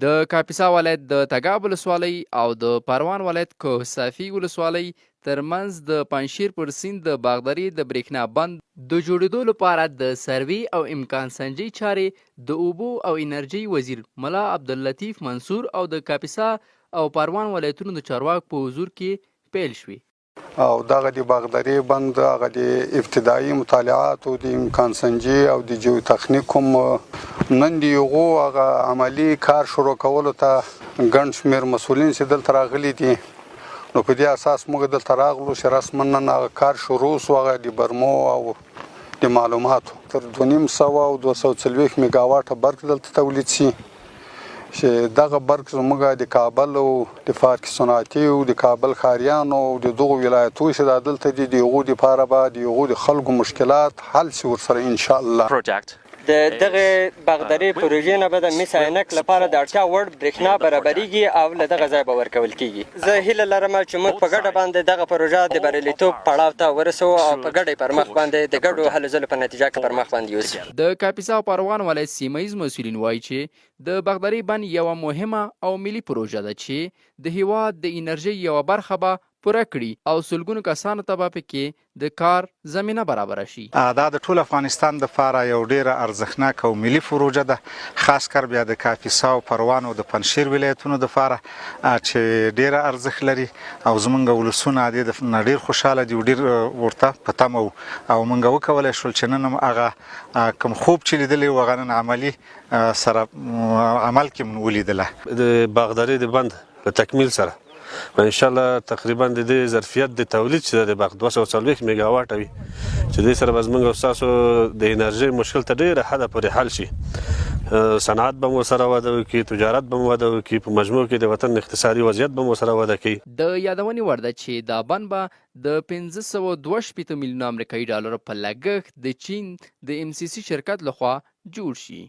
د کاپیسا ولایت د تګاب ولسوالۍ او د پروان ولایت کوهستافي ولسوالۍ ترمنځ د پنجشیر پر سیند د باغداري د برېښنا بند د جوړېدو لپاره د سروې او امکان سنجۍ چارې د اوبو او انرژۍ وزیر ملا عبداللطیف منصور او د کاپیسا او پروان ولایتونو د چارواکو په حضور کې پیل شوې. او دغه د باغداري بند هغه د ابتدایي مطالعات او د امکان سنجي او د جیو تخنیک کوم نن د یغو هغه عملی کار شروع کولو ته ګڼ شمېر مسؤلین چې دلته راغلي دي، نو په دې اساس موږ دلته راغلو چې رسما نن هغه کار شروع شو. هغه د برمو او د معلوماتو تر 250 او 240 میګاواټه برق دلته تولید شي، چې دغه برق زموږ د کابل او د پارک صنعتي او د کابل ښاریانو او د دغو ولایتو چې دا دلته دي د هغو دپاره به د هغو د خلکو مشکلات حل شي ورسره انشاءالله. د دغه باغداري پروژې نه به د مس عینک لپاره د اړتیا وړ برېښنا برابریږي او له دغه ځای به ورکول کیږي. زه هیله لرم چې موږ په ګډه باندې دغه پروژه د بریالیتوب پړاو ته ورسوو او په ګډه پر مخ باندې د ګډو هلو ځلو په نتیجه کې پر مخ باندې یوسو. د کاپیسا او پروان ولایت سیمه ییز مسؤلین وایي چې د باغداري بند یوه مهمه او ملي پروژه ده چې د هیواد د انرژۍ یوه برخه به پوره کړي او سلګونو کسانو ته به پکې د کار زمینه برابره شي. دا د ټول افغانستان دپاره یو ډیره ارزښتناک او ملي پروژه ده، خاص کر بیا د کاپیسا او پروان او د پنجشیر ولایتونو دپاره چې ډیره ارزښت لري او زمونږ ولسونه دې ډیر خوشحاله دي او ډیر ورته په تمه وو او موږ وکولی شول چې نن هم هغه کوم خوب چې لیدلی و هغه نن عملي سره عمل کې مو ولیدله. د باغداري د بند په تکمیل سره ان شاء الله تقریبا د دې ظرفیت د تولید چې د باغ 240 میګاواټه وي چې دې سره به زموږ او ستاسو د انرژۍ مشکل ته ډېره حده پورې حل شي. صنعت به مو سره وده وکړي، تجارت به مو وده وکړي، په مجموع کې د وطن اقتصادي وضعیت به مو سره وده کوي. د یادونې وړ ده چې دا بند به د 562 میلیون امریکایي ډالرو په لګښت د چین د MCC شرکت لخوا جوړ شي.